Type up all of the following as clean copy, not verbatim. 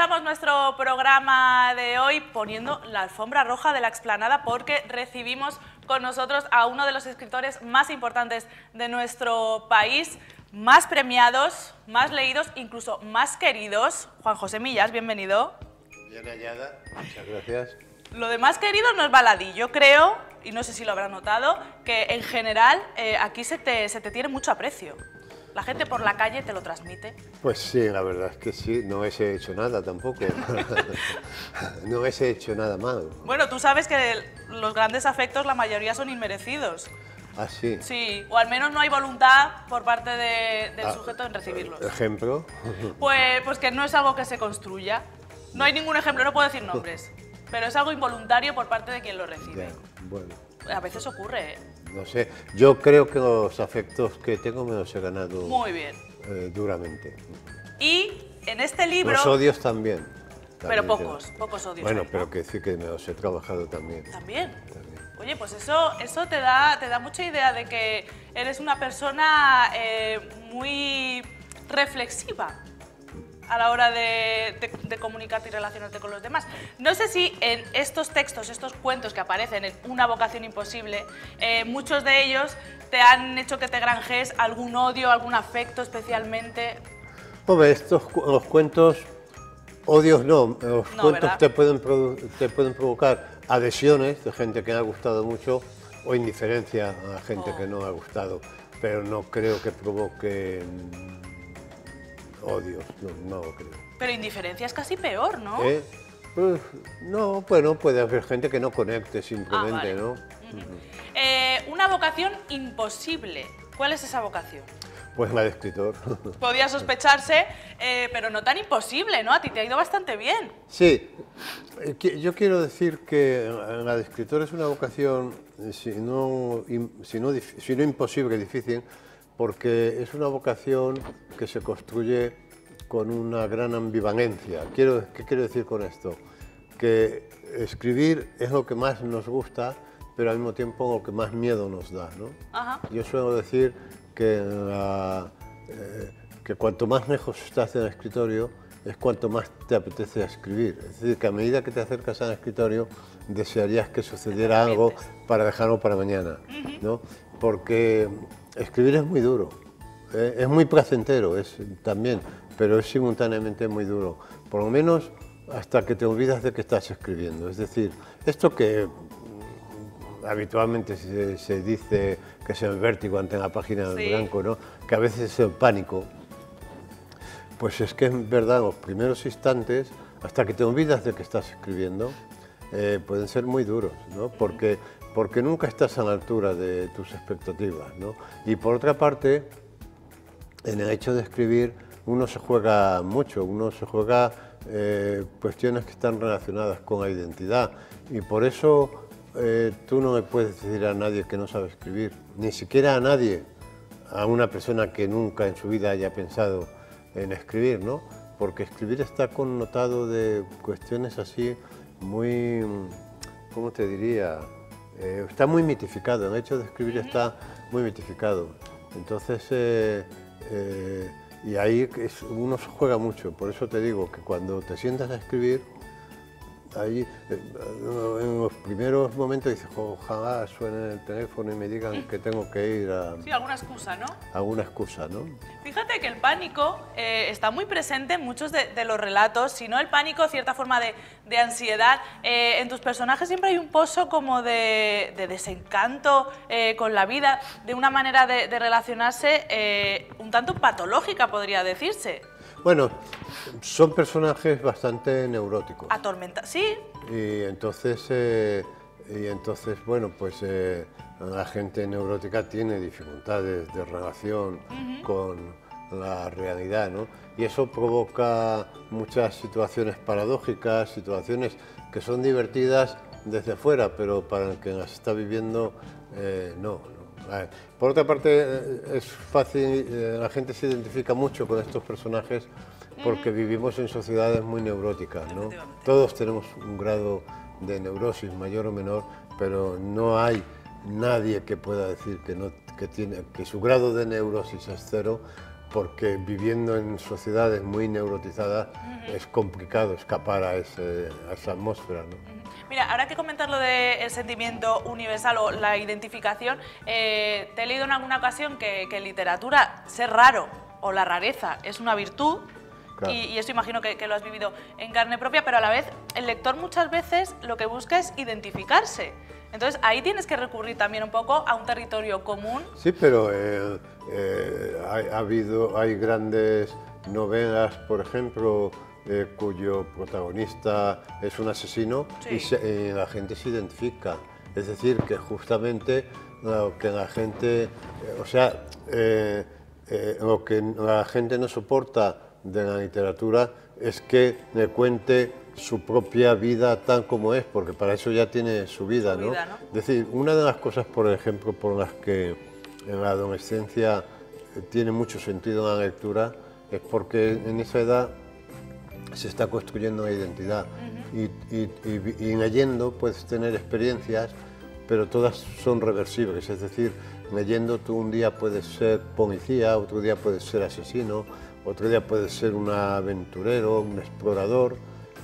comenzamos nuestro programa de hoy poniendo la alfombra roja de la explanada porque recibimos con nosotros a uno de los escritores más importantes de nuestro país, más premiados, más leídos, incluso más queridos. Juan José Millás, bienvenido. Bien hallada, muchas gracias. Lo de más querido no es baladí, yo creo, y no sé si lo habrán notado, que en general aquí se te tiene mucho aprecio. La gente por la calle te lo transmite. Pues sí, la verdad es que sí, no hubiese hecho nada tampoco. No hubiese hecho nada mal. Bueno, tú sabes que los grandes afectos, la mayoría son inmerecidos. ¿Ah, sí? Sí, o al menos no hay voluntad por parte del sujeto en recibirlos. ¿Ejemplo? Pues que no es algo que se construya. No hay ningún ejemplo, no puedo decir nombres, pero es algo involuntario por parte de quien lo recibe. Ya, bueno. A veces ocurre, ¿eh? No sé, yo creo que los afectos que tengo me los he ganado Muy bien. Duramente. Y en este libro... Los odios también. Pero pocos odios. Bueno, hay, ¿no? pero que sí que me los he trabajado también. ¿También? Oye, pues eso te da mucha idea de que eres una persona muy reflexiva a la hora de comunicarte y relacionarte con los demás. No sé si en estos textos, estos cuentos que aparecen en Una vocación imposible, muchos de ellos te han hecho que te granjees algún odio, algún afecto especialmente. Hombre, los cuentos, odios no, los cuentos ¿verdad? te pueden provocar adhesiones de gente que me ha gustado mucho o indiferencia a gente que no ha gustado, pero no creo que provoque odios, no lo creo. Pero indiferencia es casi peor, ¿no? Pues, no, bueno, puede haber gente que no conecte simplemente, vale. ¿no? Una vocación imposible. ¿Cuál es esa vocación? Pues la de escritor. Podía sospecharse, pero no tan imposible, ¿no? A ti te ha ido bastante bien. Sí, yo quiero decir que la de escritor es una vocación, si no imposible, difícil, porque es una vocación que se construye con una gran ambivalencia. ¿Qué quiero decir con esto? Que escribir es lo que más nos gusta, pero al mismo tiempo lo que más miedo nos da, ¿no? Ajá. Yo suelo decir que cuanto más lejos estás del escritorio, es cuanto más te apetece escribir. Es decir, que a medida que te acercas al escritorio, desearías que sucediera algo para dejarlo para mañana, ¿no? Porque escribir es muy duro, es muy placentero también, pero es simultáneamente muy duro. Por lo menos hasta que te olvidas de que estás escribiendo. Es decir, esto que habitualmente se dice que es el vértigo ante la página en blanco, ¿no? Que a veces es el pánico. Pues es que es verdad, los primeros instantes, hasta que te olvidas de que estás escribiendo, pueden ser muy duros, ¿no? Porque nunca estás a la altura de tus expectativas, ¿no? Y por otra parte, en el hecho de escribir, uno se juega mucho, uno se juega cuestiones que están relacionadas con la identidad, y por eso tú no le puedes decir a nadie que no sabe escribir, ni siquiera a nadie, a una persona que nunca en su vida haya pensado en escribir, ¿no? Porque escribir está connotado de cuestiones así muy, ¿cómo te diría? Está muy mitificado, el hecho de escribir está muy mitificado. Entonces, y ahí uno se juega mucho, por eso te digo que cuando te sientas a escribir, ahí en los primeros momentos dices, ojalá suene el teléfono y me digan que tengo que ir a... Sí, alguna excusa, ¿no? Alguna excusa, ¿no? Fíjate que el pánico está muy presente en muchos de los relatos, si no el pánico, cierta forma de ansiedad. En tus personajes siempre hay un pozo como de desencanto con la vida, de una manera de relacionarse un tanto patológica, podría decirse. Bueno, son personajes bastante neuróticos. Sí. Y entonces, bueno, pues la gente neurótica tiene dificultades de relación con la realidad, ¿no? Y eso provoca muchas situaciones paradójicas, situaciones que son divertidas desde fuera, pero para el que las está viviendo, no. Por otra parte, es fácil, la gente se identifica mucho con estos personajes porque vivimos en sociedades muy neuróticas, ¿no? Todos tenemos un grado de neurosis mayor o menor, pero no hay nadie que pueda decir que su grado de neurosis es cero, porque viviendo en sociedades muy neurotizadas es complicado escapar a esa atmósfera, ¿no? Mira, ahora que comentas lo del sentimiento universal o la identificación, te he leído en alguna ocasión que en literatura ser raro o la rareza es una virtud. Claro. Y eso imagino que lo has vivido en carne propia, pero a la vez el lector muchas veces lo que busca es identificarse. Entonces ahí tienes que recurrir también un poco a un territorio común. Sí, pero hay grandes novelas, por ejemplo, cuyo protagonista es un asesino, sí, y la gente se identifica. Es decir, que justamente lo que la gente, lo que la gente no soporta de la literatura es que le cuente su propia vida tal como es, porque para eso ya tiene su vida, ¿no? Es decir, una de las cosas, por ejemplo, por las que en la adolescencia tiene mucho sentido la lectura, es porque en esa edad se está construyendo una identidad y leyendo puedes tener experiencias, pero todas son reversibles, es decir, leyendo tú un día puedes ser policía, otro día puedes ser asesino, otro día puedes ser un aventurero, un explorador,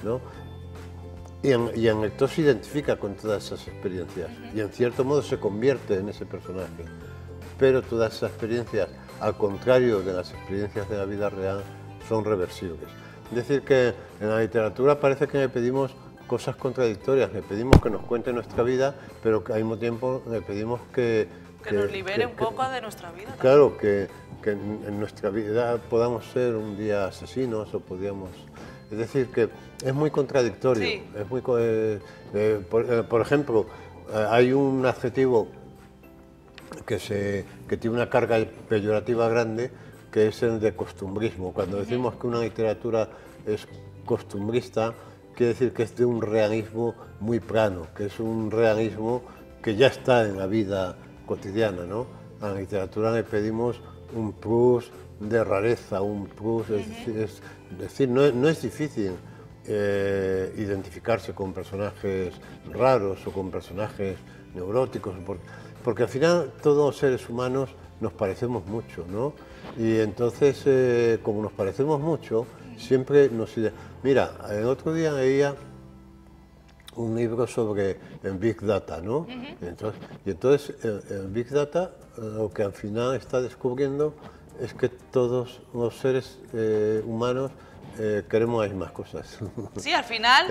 ¿no? Y el lector se identifica con todas esas experiencias y en cierto modo se convierte en ese personaje. Pero todas esas experiencias, al contrario de las experiencias de la vida real, son reversibles. Es decir, que en la literatura parece que le pedimos cosas contradictorias, le pedimos que nos cuente nuestra vida, pero que al mismo tiempo le pedimos que nos libere un poco de nuestra vida. Claro, que en nuestra vida podamos ser un día asesinos o podíamos... Es decir, que es muy contradictorio. Sí. Es muy, por ejemplo, hay un adjetivo que tiene una carga peyorativa grande, que es el de costumbrismo. Cuando decimos que una literatura es costumbrista, quiere decir que es de un realismo muy plano, que es un realismo que ya está en la vida cotidiana, ¿no? A la literatura le pedimos un plus de rareza, un plus, es decir, no es difícil identificarse con personajes raros o con personajes neuróticos, porque al final todos los seres humanos nos parecemos mucho, ¿no? Y entonces, como nos parecemos mucho, siempre nos... Mira, el otro día leía un libro sobre el Big Data, ¿no? Entonces el Big Data lo que al final está descubriendo es que todos los seres humanos queremos las mismas cosas. Sí, al final,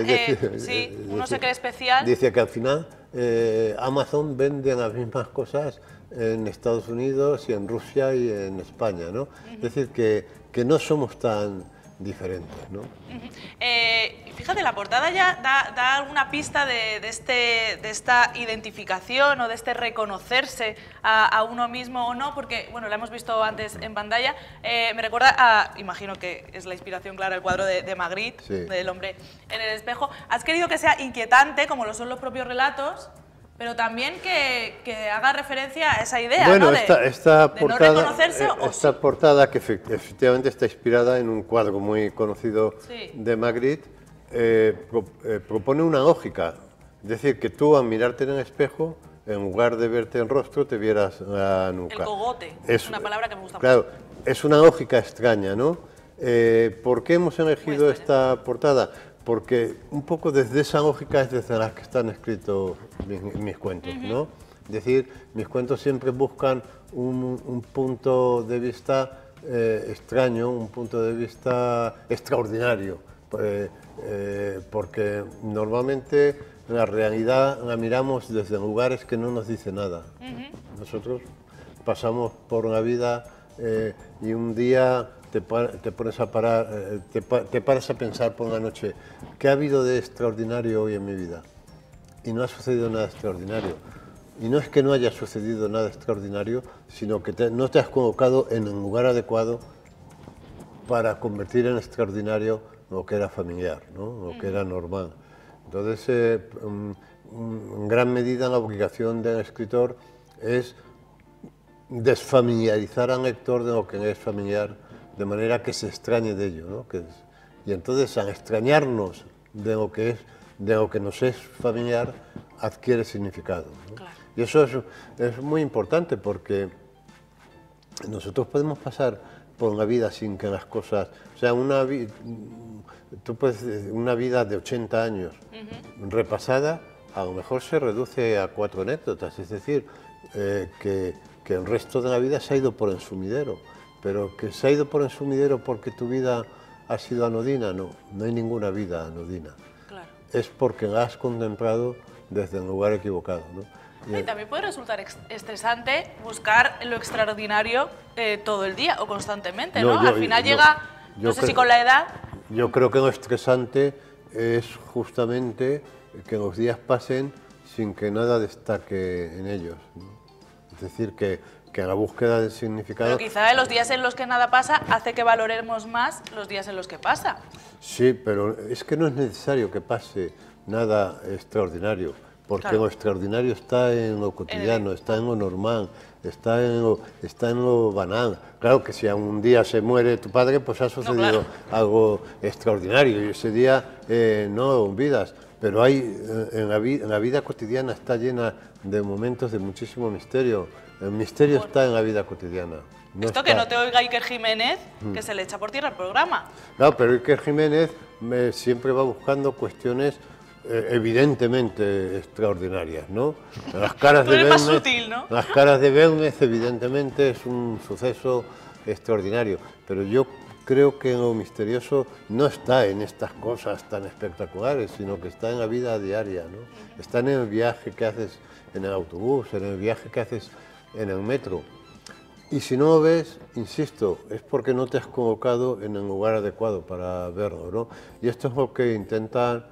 sí, uno se cree especial. Dice que al final Amazon vende las mismas cosas en Estados Unidos y en Rusia y en España, ¿no? Es decir, que no somos tan diferentes, ¿no? Fíjate, la portada ya da alguna pista de esta identificación o de este reconocerse a uno mismo o no, porque, bueno, la hemos visto antes en pantalla, me recuerda a, imagino que es la inspiración clara, el cuadro de Magritte, sí, del hombre en el espejo. Has querido que sea inquietante, como lo son los propios relatos, pero también que haga referencia a esa idea, bueno, ¿no? esta portada, no reconocerse esta portada, que efectivamente está inspirada en un cuadro muy conocido, sí, de Magritte, propone una lógica. Es decir, que tú al mirarte en el espejo, en lugar de verte el rostro, te vieras la nuca. El cogote, es una palabra que me gusta claro, mucho. Es una lógica extraña, ¿no? ¿Por qué hemos elegido esta portada? Porque un poco desde esa lógica es desde la que están escritos mis cuentos, ¿no? Es decir, mis cuentos siempre buscan un punto de vista extraño, un punto de vista extraordinario, porque normalmente la realidad la miramos desde lugares que no nos dice nada. Nosotros pasamos por la vida y un día te pones a parar, te paras a pensar por la noche, ¿qué ha habido de extraordinario hoy en mi vida? Y no ha sucedido nada extraordinario. Y no es que no haya sucedido nada extraordinario, sino que no te has colocado en el lugar adecuado para convertir en extraordinario lo que era familiar, ¿no? Lo que era normal. Entonces, en gran medida la obligación del escritor es desfamiliarizar al lector de lo que es familiar, de manera que se extrañe de ello, ¿no? Y entonces, al extrañarnos de lo que nos es familiar, adquiere significado, ¿no? Claro. Y eso es muy importante porque nosotros podemos pasar por una vida sin que las cosas... O sea, una vida de 80 años repasada, a lo mejor se reduce a 4 anécdotas, es decir, que el resto de la vida se ha ido por el sumidero, pero que se ha ido por el sumidero porque tu vida ha sido anodina, no hay ninguna vida anodina. Claro. Es porque la has contemplado desde el lugar equivocado, ¿no? Y también puede resultar estresante buscar lo extraordinario todo el día o constantemente, ¿no? Al final llega, no sé si con la edad... Yo creo que lo estresante es justamente que los días pasen sin que nada destaque en ellos, ¿no? Es decir, que la búsqueda del significado... Pero quizá en los días en los que nada pasa hace que valoremos más los días en los que pasa. Sí, pero es que no es necesario que pase nada extraordinario, porque claro, lo extraordinario está en lo cotidiano, está en lo normal, está en lo banal. Claro que si un día se muere tu padre, pues ha sucedido algo extraordinario y ese día no lo olvidas. Pero en la vida cotidiana está llena de momentos de muchísimo misterio. El misterio está en la vida cotidiana. Esto que no te oiga Iker Jiménez, que se le echa por tierra el programa. Claro, pero Iker Jiménez siempre va buscando cuestiones evidentemente extraordinarias, ¿no? Las caras de Belmez, sutil, ¿no? Las caras de Belmez evidentemente es un suceso extraordinario, pero yo creo que lo misterioso no está en estas cosas tan espectaculares, sino que está en la vida diaria, ¿no? Está en el viaje que haces en el autobús, en el viaje que haces en el metro. Y si no lo ves, insisto, es porque no te has colocado en el lugar adecuado para verlo, ¿no? Y esto es lo que intentan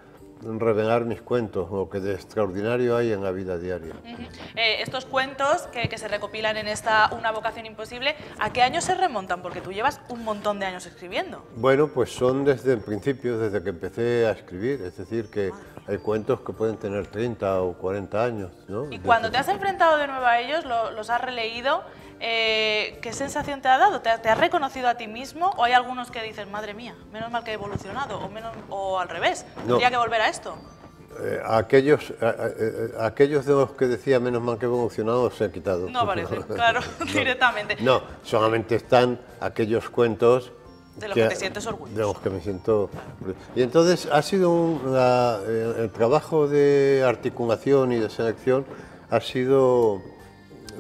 revelar mis cuentos, lo que de extraordinario hay en la vida diaria. Estos cuentos que se recopilan en esta Una vocación imposible, ¿a qué años se remontan? Porque tú llevas un montón de años escribiendo. Bueno, pues son desde el principio, desde que empecé a escribir, es decir, que hay cuentos que pueden tener 30 o 40 años, ¿no? Y cuando te has enfrentado de nuevo a ellos, los has releído, ¿qué sensación te ha dado? ¿Te has reconocido a ti mismo? ¿O hay algunos que dicen, madre mía, menos mal que he evolucionado? O al revés, tendría que volver a esto. Aquellos de los que decía menos mal que he evolucionado se han quitado. No parece, claro, directamente. No, solamente están aquellos cuentos de los que te sientes orgulloso. De los que me siento... Y entonces ha sido el trabajo de articulación y de selección ha sido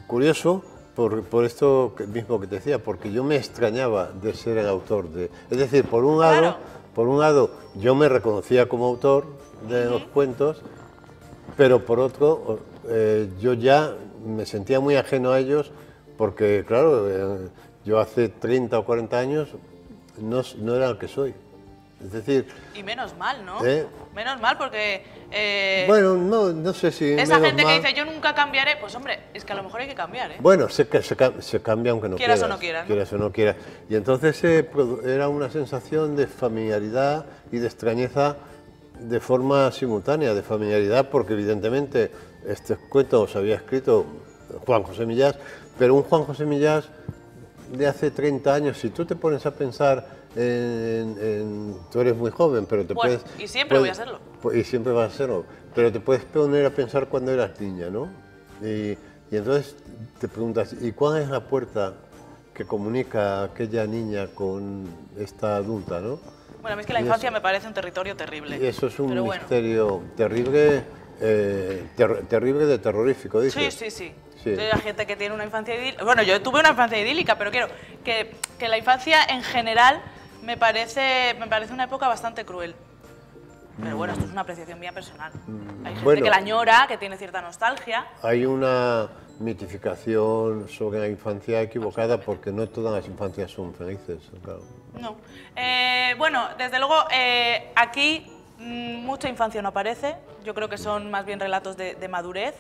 curioso por esto mismo que te decía, porque yo me extrañaba de ser el autor de... Es decir, por un lado yo me reconocía como autor de los cuentos, pero por otro yo ya me sentía muy ajeno a ellos porque, claro, yo hace 30 o 40 años no era el que soy. Es decir... Y menos mal, ¿no? Menos mal porque... bueno, no sé si... Esa gente que dice, yo nunca cambiaré, pues hombre, es que a lo mejor hay que cambiar, ¿eh? Bueno, se cambia aunque no quieras. Quieras o no quieras, ¿no? Quieras o no quieras. Y entonces era una sensación de familiaridad y de extrañeza de forma simultánea, de familiaridad, porque evidentemente este cuento los había escrito Juan José Millás, pero un Juan José Millás de hace 30 años, si tú te pones a pensar tú eres muy joven, pero te puedes... Y siempre voy a serlo. Y siempre vas a serlo, pero te puedes poner a pensar cuando eras niña, ¿no? Y entonces te preguntas, ¿y cuál es la puerta que comunica a aquella niña con esta adulta, ¿no? Bueno, a mí es que la infancia me parece un territorio terrible. Y eso es un misterio terrible, terrible de terrorífico, dices. Sí. Hay gente que tiene una infancia idílica. Bueno, yo tuve una infancia idílica, pero quiero que la infancia en general me parece una época bastante cruel. Pero bueno, esto es una apreciación mía personal. Hay gente que la añora, que tiene cierta nostalgia. Hay una mitificación sobre la infancia equivocada porque no todas las infancias son felices, claro. No. Bueno, desde luego, aquí mucha infancia no aparece. Yo creo que son más bien relatos de madurez.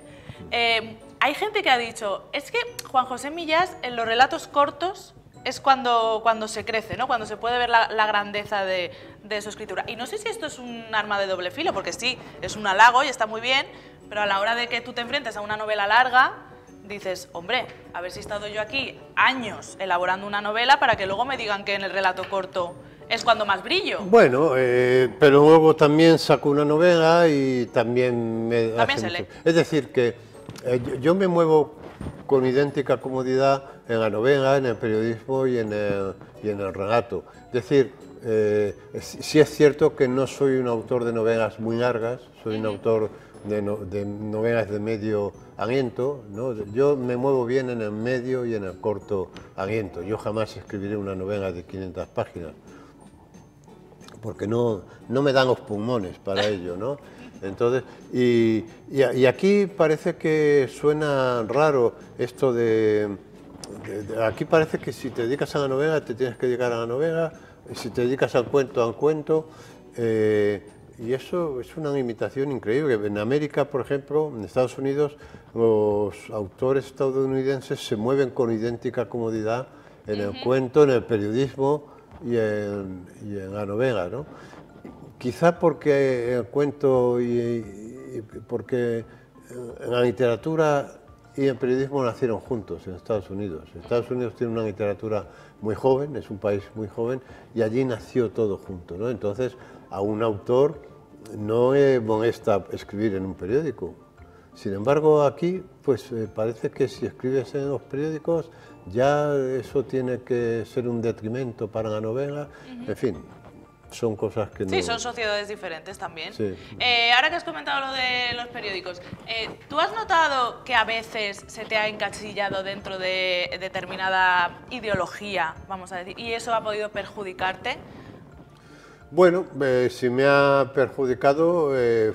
Hay gente que ha dicho, es que Juan José Millás en los relatos cortos es cuando se crece, ¿no? Cuando se puede ver la grandeza de su escritura. Y no sé si esto es un arma de doble filo, porque sí, es un halago y está muy bien, pero a la hora de que tú te enfrentes a una novela larga, dices, hombre, a ver si he estado yo aquí años elaborando una novela para que luego me digan que en el relato corto es cuando más brillo. Bueno, pero luego también saco una novela y también me... También se lee. Es decir, que yo me muevo con idéntica comodidad en la novela, en el periodismo y en el relato. Es decir, sí es cierto que no soy un autor de novelas muy largas, soy un autor de novelas de medio aliento, ¿no? Yo me muevo bien en el medio y en el corto aliento. Yo jamás escribiré una novela de 500 páginas, porque no me dan los pulmones para ello, ¿no? Entonces, y aquí parece que suena raro esto aquí parece que si te dedicas a la novela, te tienes que dedicar a la novela, si te dedicas al cuento, y eso es una limitación increíble. En América, por ejemplo, en Estados Unidos, los autores estadounidenses se mueven con idéntica comodidad en el cuento, en el periodismo y en la novela, ¿no? Quizá porque el cuento y porque en la literatura y el periodismo nacieron juntos en Estados Unidos. Estados Unidos tiene una literatura muy joven, es un país muy joven, y allí nació todo junto, ¿no? Entonces, a un autor no le molesta escribir en un periódico. Sin embargo, aquí, pues parece que si escribes en los periódicos, ya eso tiene que ser un detrimento para la novela. En fin, son cosas que no... Sí, son sociedades diferentes también. Sí. Ahora que has comentado lo de los periódicos, ¿tú has notado que a veces se te ha encasillado dentro de determinada ideología, vamos a decir, y eso ha podido perjudicarte? Bueno, si me ha perjudicado,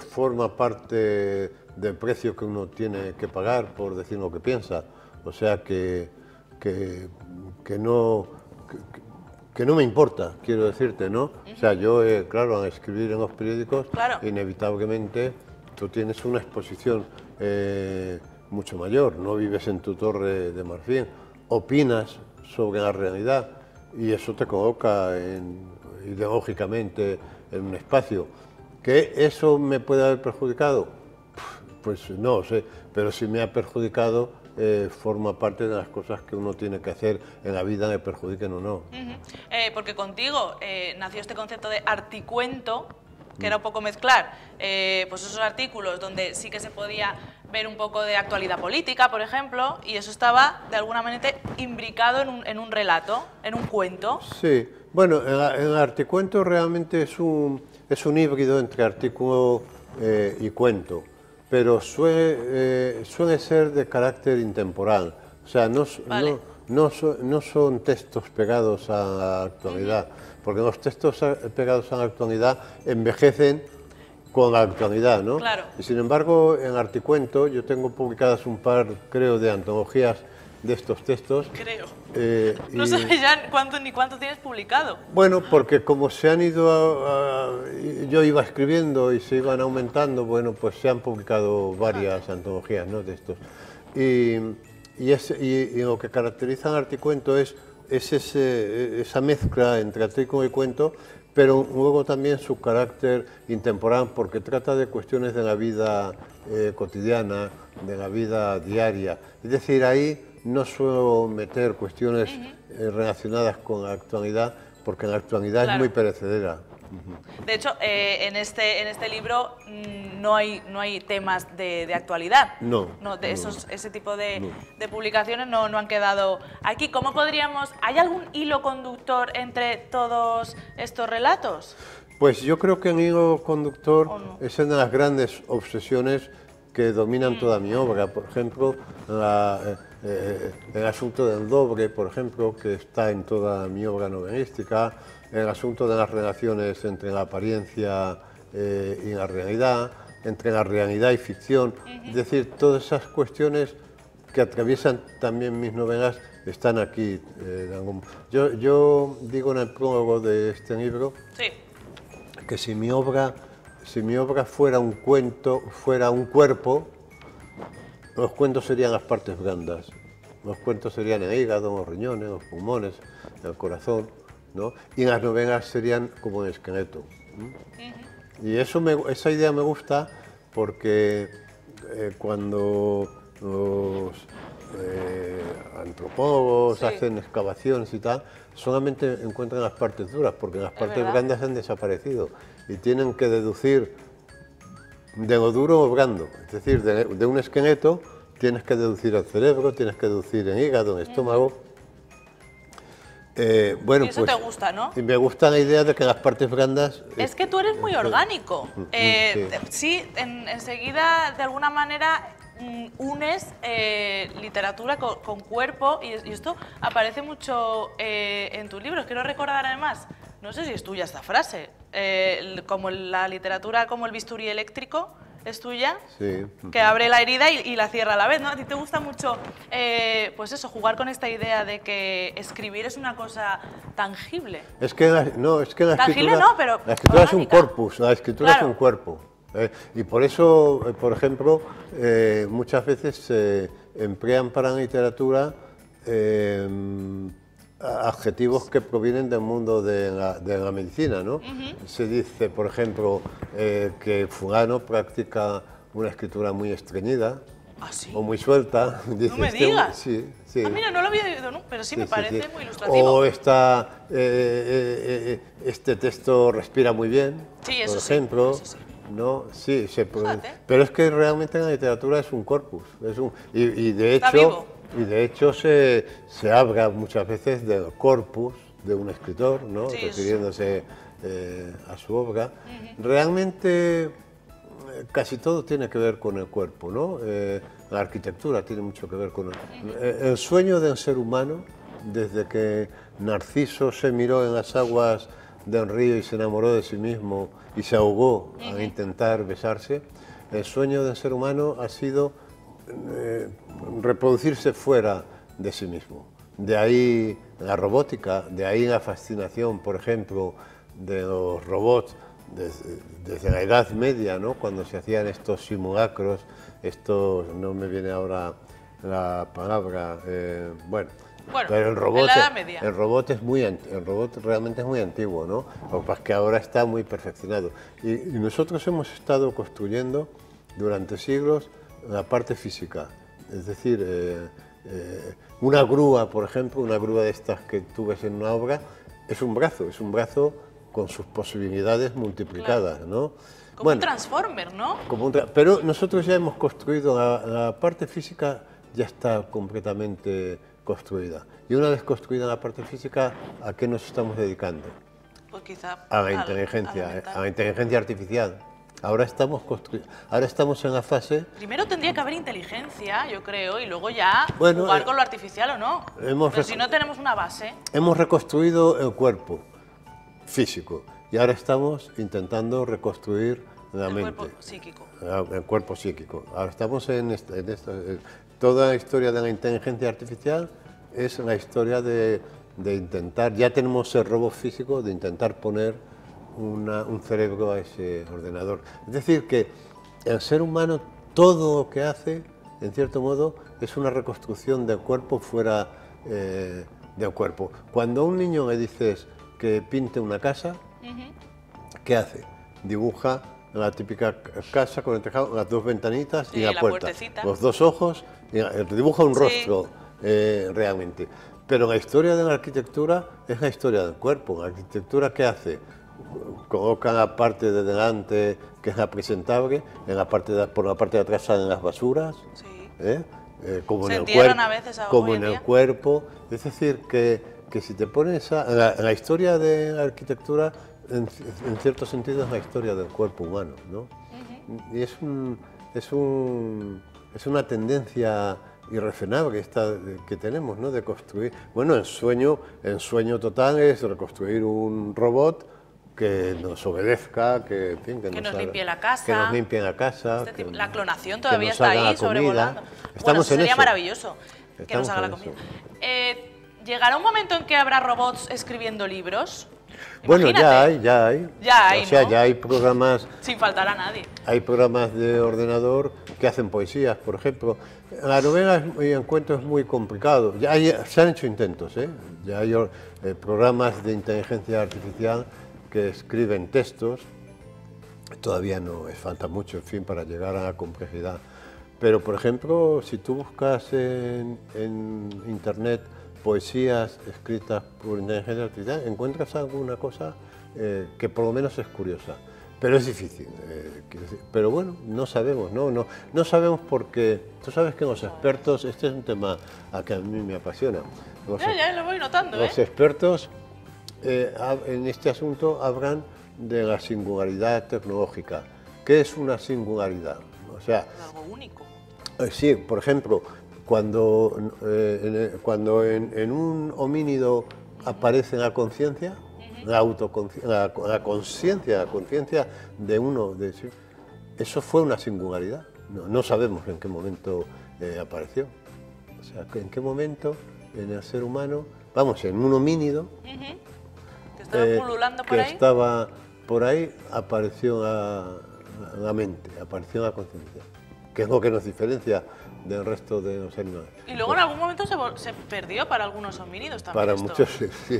forma parte del precio que uno tiene que pagar por decir lo que piensa. O sea que no me importa, quiero decirte, ¿no? O sea, yo, claro, al escribir en los periódicos, inevitablemente tú tienes una exposición mucho mayor, no vives en tu torre de marfil, opinas sobre la realidad y eso te coloca ideológicamente en un espacio. ¿Que eso me puede haber perjudicado? Pues no sé, pero si me ha perjudicado, forma parte de las cosas que uno tiene que hacer en la vida, le perjudiquen o no. Porque contigo nació este concepto de articuento, que era un poco mezclar pues esos artículos donde sí que se podía ver un poco de actualidad política, por ejemplo, y eso estaba de alguna manera imbricado en un relato, en un cuento. Sí, bueno, el articuento realmente es un híbrido entre artículo y cuento, pero suele ser de carácter intemporal, o sea, no son textos pegados a la actualidad, porque los textos pegados a la actualidad envejecen con la actualidad, ¿no? Claro. Y sin embargo, en Articuento yo tengo publicadas un par, creo, de antologías de estos textos. Creo. No sabes ya cuánto tienes publicado. Bueno, porque como se han ido, yo iba escribiendo y se iban aumentando, bueno, pues se han publicado varias antologías, ¿no?, de estos. Y lo que caracteriza al Articuento es esa mezcla entre artículo y cuento, pero luego también su carácter intemporal, porque trata de cuestiones de la vida cotidiana, de la vida diaria. Es decir, ahí no suelo meter cuestiones relacionadas con la actualidad, porque la actualidad es muy perecedera. De hecho, en este libro no hay temas de actualidad. Ese tipo de publicaciones no han quedado aquí. ¿Cómo hay algún hilo conductor entre todos estos relatos? Pues yo creo que el hilo conductor es una de las grandes obsesiones que dominan toda mi obra. Por ejemplo, el asunto del doble, por ejemplo, que está en toda mi obra novelística, el asunto de las relaciones entre la apariencia y la realidad, entre la realidad y ficción. Es decir, todas esas cuestiones que atraviesan también mis novelas están aquí. Yo digo en el prólogo de este libro que si mi obra fuera un cuento, fuera un cuerpo, los cuentos serían las partes blandas. Los cuentos serían el hígado, los riñones, los pulmones, el corazón, ¿no? Y las novelas serían como el esqueleto. Y esa idea me gusta porque cuando los antropólogos hacen excavaciones y tal, solamente encuentran las partes duras, porque las partes blandas han desaparecido y tienen que deducir de lo duro o blando. Es decir, de un esqueleto tienes que deducir el cerebro, tienes que deducir en hígado, en estómago. Bueno, y eso pues, te gusta, ¿no? Y me gusta la idea de que las partes blandas... Es que tú eres muy orgánico. Sí, enseguida, de alguna manera, unes literatura con cuerpo y esto aparece mucho en tus libros. Quiero recordar además, no sé si es tuya esta frase, como la literatura como el bisturí eléctrico, ¿es tuya? Sí. Que abre la herida y la cierra a la vez, ¿no? A ti te gusta mucho, pues eso, jugar con esta idea de que escribir es una cosa tangible. Es que no, es que la tangible escritura, no, pero la escritura es un orgánica. corpus, la escritura Claro. es un cuerpo. Y por eso, por ejemplo, muchas veces se emplean para la literatura adjetivos que provienen del mundo de la medicina, ¿no? Se dice, por ejemplo, que fulano practica una escritura muy estreñida ¿Ah, sí? o muy suelta. Dice, No me digas. Sí, sí. Ah, mira, no lo había oído, ¿no? Pero sí, me Sí, parece sí. muy ilustrativo. O está, este texto respira muy bien, Sí, eso por sí, ejemplo. eso sí. ¿No? Sí, Fíjate. pero es que realmente la literatura es un corpus. Y de Está hecho, vivo. se habla muchas veces del corpus de un escritor, ¿no? Sí, eso sí. Refiriéndose a su obra. Realmente casi todo tiene que ver con el cuerpo, ¿no? La arquitectura tiene mucho que ver con el sueño del ser humano, desde que Narciso se miró en las aguas del río y se enamoró de sí mismo y se ahogó al intentar besarse. El sueño del ser humano ha sido reproducirse fuera de sí mismo. De ahí la robótica, de ahí la fascinación, por ejemplo, de los robots desde la Edad Media, ¿no? Cuando se hacían estos simulacros, no me viene ahora la palabra, bueno, pero en la Edad Media. el robot realmente es muy antiguo, ¿no? Lo que pasa es que ahora está muy perfeccionado. Y nosotros hemos estado construyendo durante siglos la parte física, es decir, una grúa, por ejemplo, una grúa de estas que tú ves en una obra, es un brazo con sus posibilidades multiplicadas, Claro. ¿no? Como un transformer, ¿no? Pero nosotros ya hemos construido, la parte física ya está completamente construida. Y una vez construida la parte física, ¿a qué nos estamos dedicando? Pues quizá A la inteligencia artificial. Ahora estamos en la fase... Primero tendría que haber inteligencia, yo creo, y luego ya Bueno, jugar con lo artificial o no. Pero si no tenemos una base... Hemos reconstruido el cuerpo físico y ahora estamos intentando reconstruir la mente. Cuerpo psíquico. El cuerpo psíquico. Ahora estamos toda la historia de la inteligencia artificial es la historia de intentar, ya tenemos el robot físico, de intentar poner un cerebro a ese ordenador. Es decir, que el ser humano, todo lo que hace, en cierto modo, es una reconstrucción del cuerpo fuera del cuerpo. Cuando a un niño le dices que pinte una casa, ¿qué hace? Dibuja la típica casa con el tejado, las dos ventanitas y la puerta, puertecita. los dos ojos, y dibuja un rostro realmente. Pero la historia de la arquitectura es la historia del cuerpo. La arquitectura, ¿qué hace? Coloca la parte de delante, que es la presentable, por la parte de atrás salen las basuras, como Se en el entierran cuerpo, a veces como hoy en en el día. cuerpo. Es decir, que si te pones la historia de la arquitectura, en cierto sentido, es la historia del cuerpo humano, ¿no? Y es una tendencia irrefrenable esta que tenemos, ¿no? De construir. Bueno, el sueño total es reconstruir un robot que nos obedezca, que, en fin, Que nos limpie la casa. Que nos limpie la casa. La clonación todavía nos está haga la ahí comida. sobrevolando. Estamos en Sería eso. maravilloso que nos Estamos haga la en comida. eso. ¿Llegará un momento en que habrá robots escribiendo libros? Bueno, Imagínate. ya hay. Ya hay, O sea, ¿no? ya hay programas. Sin faltar a nadie. Hay programas de ordenador que hacen poesías, por ejemplo. La novela y el cuento es muy complicado. Se han hecho intentos, ¿eh? Ya hay programas de inteligencia artificial que escriben textos. Todavía no, falta mucho, en fin, para llegar a la complejidad. Pero, por ejemplo, si tú buscas en Internet poesías escritas por inteligencia artificial, encuentras alguna cosa que por lo menos es curiosa. pero es difícil. Quiero decir, pero bueno, no sabemos, no sabemos porque tú sabes que los expertos, este es un tema a que a mí me apasiona. Ya lo voy notando, Los expertos en este asunto hablan de la singularidad tecnológica. ¿Qué es una singularidad? O sea, algo único. Sí, por ejemplo, cuando en un homínido aparece la conciencia, la conciencia de uno, eso fue una singularidad. No sabemos en qué momento apareció. O sea, en qué momento en el ser humano, vamos, en un homínido que estaba pululando por ahí, estaba por ahí, apareció la mente, apareció la conciencia, que es lo que nos diferencia del resto de los animales. Y luego en algún momento se perdió para algunos homínidos también. Para muchos sí,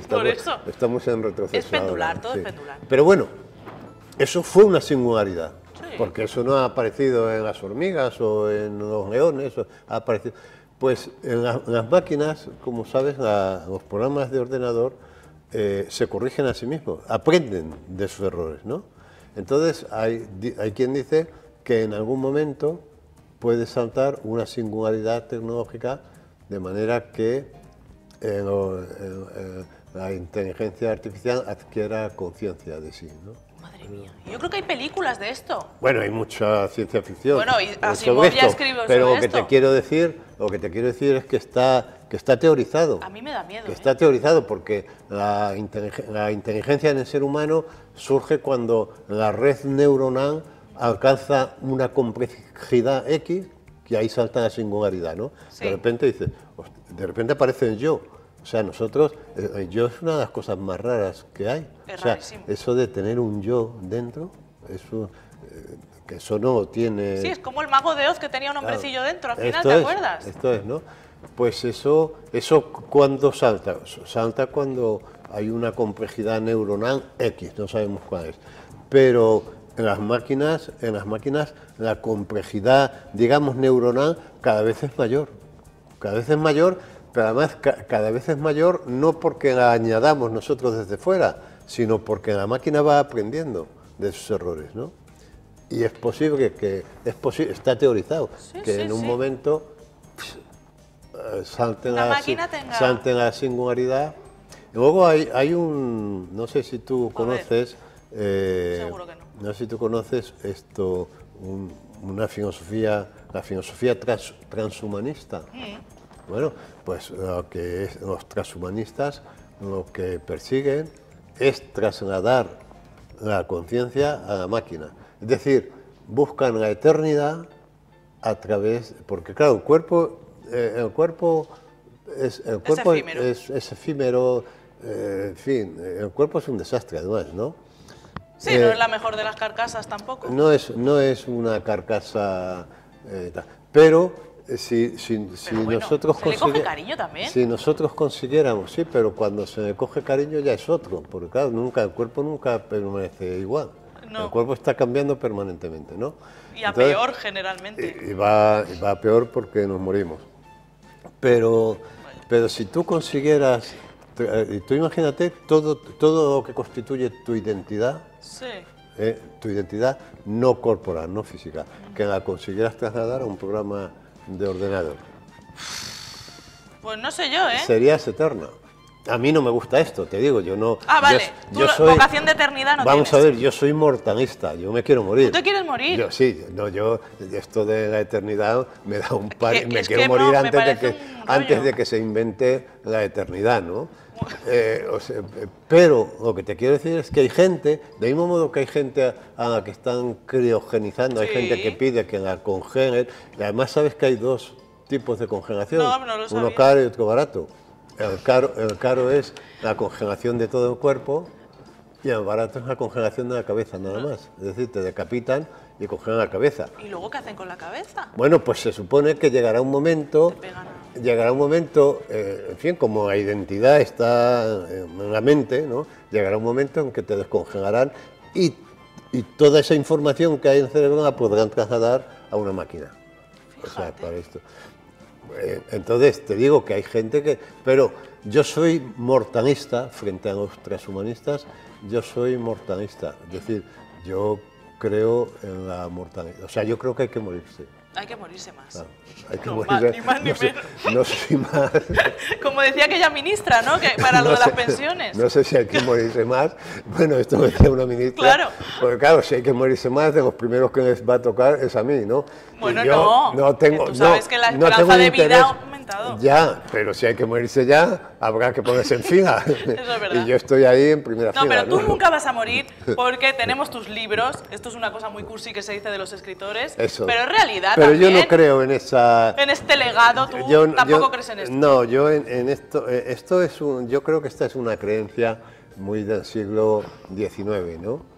estamos en retroceso. Es pendular, ahora, todo sí. es pendular. Pero bueno, eso fue una singularidad, Sí. porque eso no ha aparecido en las hormigas o en los leones, ha aparecido. Pues en las máquinas, como sabes, los programas de ordenador se corrigen a sí mismos, aprenden de sus errores, ¿no? Entonces hay quien dice que en algún momento puede saltar una singularidad tecnológica de manera que la inteligencia artificial adquiera conciencia de sí, ¿no? Madre mía, yo creo que hay películas de esto. Bueno, hay mucha ciencia ficción. Bueno, y Asimov ya escribió pero sobre lo que esto. te quiero decir es que está teorizado. A mí me da miedo. Que está teorizado porque la inteligencia en el ser humano surge cuando la red neuronal alcanza una complejidad X y ahí salta la singularidad, ¿no? Sí. De repente aparece el yo. O sea, nosotros, el yo es una de las cosas más raras que hay. Es o sea, rarísimo. eso de tener un yo dentro, que eso no tiene... Sí, es como el mago de Oz que tenía un hombrecillo dentro, al final, Esto ¿te es, acuerdas? Esto es, ¿no? Pues eso ¿cuándo salta? Salta cuando hay una complejidad neuronal X, no sabemos cuál es. Pero en las máquinas la complejidad, digamos, neuronal cada vez es mayor. Cada vez es mayor, pero además cada vez es mayor no porque la añadamos nosotros desde fuera, sino porque la máquina va aprendiendo de sus errores, ¿no? Y es posible está teorizado, que en un momento salten la singularidad. Luego hay no sé si tú conoces, seguro que no. No sé si tú conoces esto, una filosofía, la filosofía transhumanista. Bueno, pues los transhumanistas lo que persiguen es trasladar la conciencia a la máquina. Es decir, buscan la eternidad a través, porque claro, el cuerpo es efímero, en fin, el cuerpo es un desastre además, ¿no? Sí, no es la mejor de las carcasas tampoco. No es una carcasa, pero si bueno, nosotros se le coge cariño también. Si nosotros consiguiéramos, sí, pero cuando se le coge cariño ya es otro, porque claro, el cuerpo nunca permanece igual. No. El cuerpo está cambiando permanentemente, ¿no? Y a peor generalmente. Y va a peor porque nos morimos. Pero si tú consiguieras, tú imagínate todo lo que constituye tu identidad, Sí. Tu identidad no corporal, no física, que la consiguieras trasladar a un programa de ordenador. Pues no sé yo, ¿eh? Serías eterna. A mí no me gusta esto, te digo, yo no... Ah, vale, yo tú soy, vocación de eternidad no vamos tienes. a ver, yo soy mortalista, yo me quiero morir. ¿Tú te quieres morir? Yo, sí, no, esto de la eternidad me da un par... que- me es quiero que morir no, me antes parece un antes rollo. de que se invente la eternidad, ¿no? Pero lo que te quiero decir es que hay gente, del mismo modo que hay gente a la que están criogenizando, hay Sí. gente que pide que la congelen, y además sabes que hay dos tipos de congelación, No lo sabía. uno caro y otro barato. El caro es la congelación de todo el cuerpo y el barato es la congelación de la cabeza, nada más. Es decir, te decapitan y congelan la cabeza. ¿Y luego qué hacen con la cabeza? Bueno, pues se supone que llegará un momento, Te pegan en fin, como la identidad está en la mente, ¿no? Llegará un momento en que te descongelarán y toda esa información que hay en el cerebro la podrán trasladar a una máquina. O sea, Fíjate. para esto. Entonces, te digo que hay gente que... Pero yo soy mortalista frente a los transhumanistas, yo soy mortalista. Es decir, yo creo en la mortalidad. O sea, yo creo que hay que morirse. Hay que morirse más. Claro, hay que No, morirse. ni más ni menos. No sé si más. Como decía aquella ministra, ¿no? Que para lo de las sé, pensiones. No sé si hay que morirse más. Bueno, esto me decía una ministra. Claro. Porque claro, si hay que morirse más, de los primeros que les va a tocar es a mí, ¿no? Bueno, Y yo no tengo, que tú sabes que la esperanza tengo de interés. vida ha aumentado. Ya, pero si hay que morirse ya, habrá que ponerse en fila. Eso es verdad. Y yo estoy ahí en primera No, fila. pero tú nunca vas a morir porque tenemos tus libros. Esto es una cosa muy cursi que se dice de los escritores. Eso. Pero en realidad Pero también, yo no creo en esa... en este legado, tú tampoco crees en esto. No, yo en esto, yo creo que esta es una creencia muy del siglo XIX, ¿no?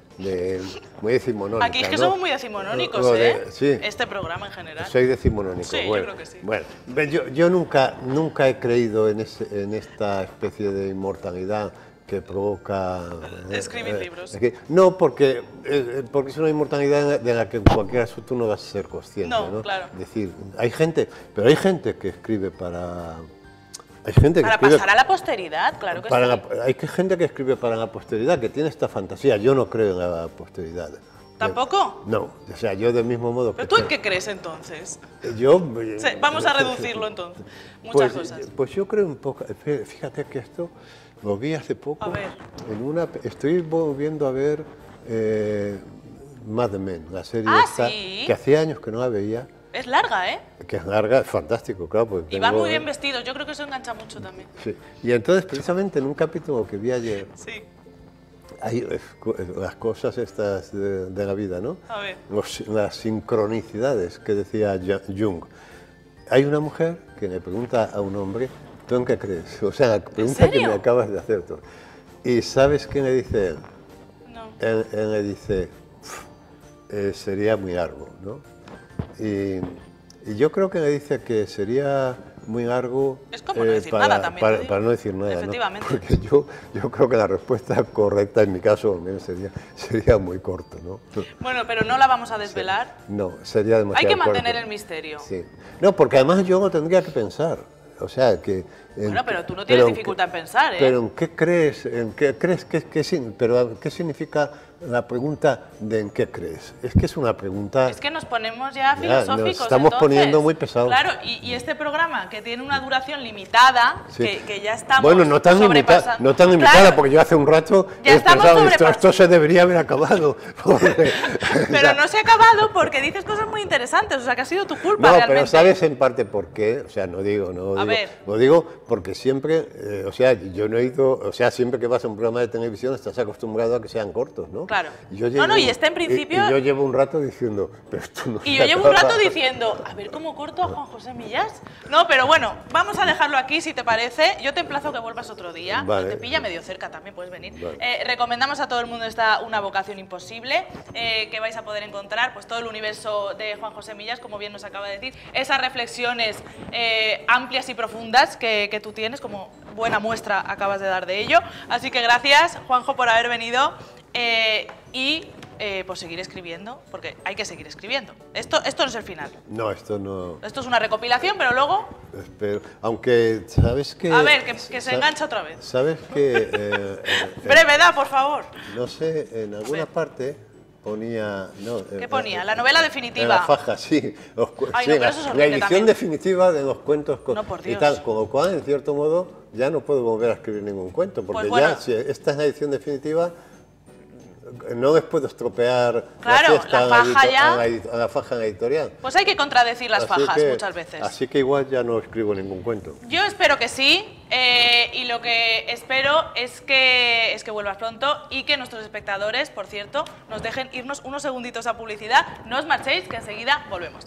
Muy decimonónica. Aquí es que ¿no? somos muy decimonónicos, Lo de- ¿eh? Sí. Este programa en general. Soy decimonónico. Sí, yo bueno, creo que sí. Bueno, yo nunca he creído en esta especie de inmortalidad que provoca... Escribir libros. No, porque es una inmortalidad de la que en cualquier asunto no vas a ser consciente. No, claro. Es decir, hay gente que escribe para... Hay gente que Para escribe pasar a la posteridad, claro que para sí. hay gente que escribe para la posteridad, que tiene esta fantasía. Yo no creo en la posteridad. ¿Tampoco? No, o sea, yo del mismo modo ¿Pero que... tú en qué crees entonces? Yo... Sí, vamos a reducirlo entonces. Muchas cosas. Pues yo creo un poco... Fíjate que esto lo vi hace poco. A ver. Estoy volviendo a ver Mad Men, la serie Ah, esta, ¿sí? que hacía años que no la veía, Es larga, ¿eh? que es larga, es fantástico, claro. Porque Y van tengo- muy bien vestidos. Yo creo que eso engancha mucho también. Sí. Y entonces, precisamente en un capítulo que vi ayer, Sí. hay las cosas estas de la vida, ¿no? A ver. Las sincronicidades que decía Jung. Hay una mujer que le pregunta a un hombre, ¿tú en qué crees? O sea, la pregunta que serio? me acabas de hacer tú. ¿Y sabes qué le dice él? No. Él le dice, sería muy largo, ¿no? Y yo creo que le dice que sería muy largo... Es como no decir nada también, te digo. para no decir nada, ¿no? Efectivamente. Porque yo creo que la respuesta correcta, en mi caso, al menos sería muy corto, ¿no? Bueno, pero no la vamos a desvelar. No, sería demasiado Hay que corto. mantener el misterio. Sí. No, porque además yo lo tendría que pensar. O sea, que... Bueno, pero tú no tienes dificultad en pensar, ¿eh? Pero ¿en qué crees? Pero ¿qué significa la pregunta de en qué crees? Es que es una pregunta... Es que nos ponemos ya Ya, filosóficos. nos estamos entonces. poniendo muy pesados. Claro, y este programa que tiene una duración limitada, Sí. que ya estamos Bueno, no tan sobrepasando. limitada, Claro, porque yo hace un rato Ya he estamos pensado, sobrepasando. esto se debería haber acabado. Pero no se ha acabado porque dices cosas muy interesantes, o sea que ha sido tu culpa No, realmente. pero ¿sabes en parte por qué? O sea, no A digo, ver. lo digo porque siempre, o sea, yo no he ido, o sea, siempre que vas a un programa de televisión estás acostumbrado a que sean cortos, ¿no? Claro. Y yo No, y este en principio- Y yo llevo un rato diciendo, pero esto no Y se yo llevo un acaba. rato diciendo, a ver cómo corto a Juan José Millás. No, pero bueno, vamos a dejarlo aquí si te parece. Yo te emplazo que vuelvas otro día. Vale. Te pilla medio cerca también, puedes venir. Vale. Recomendamos a todo el mundo Una vocación imposible, que vais a poder encontrar pues todo el universo de Juan José Millás, como bien nos acaba de decir. Esas reflexiones amplias y profundas que tú tienes, como buena muestra acabas de dar de ello. Así que gracias, Juanjo, por haber venido y por seguir escribiendo, porque hay que seguir escribiendo. Esto no es el final. No, esto no... Esto es una recopilación, pero luego... Espero, aunque, ¿sabes qué? A ver, que se engancha otra vez. ¿Sabes qué? Brevedad, por favor. No sé, en alguna ver. parte ponía... No, ¿Qué ponía? La novela definitiva. En la faja, sí. Ay, Sí, no, pero eso es la horrible edición también. definitiva de los cuentos No, por y Dios. tal, con lo cual, en cierto modo, ya no puedo volver a escribir ningún cuento, porque Pues bueno. ya, si esta es la edición definitiva, no les puedo estropear Claro, fiesta la faja ya- a la faja en la editorial. Pues hay que contradecir las Así fajas que- muchas veces. Así que igual ya no escribo ningún cuento. Yo espero que sí, y lo que espero es que vuelvas pronto y que nuestros espectadores, por cierto, nos dejen irnos unos segunditos a publicidad. No os marchéis, que enseguida volvemos.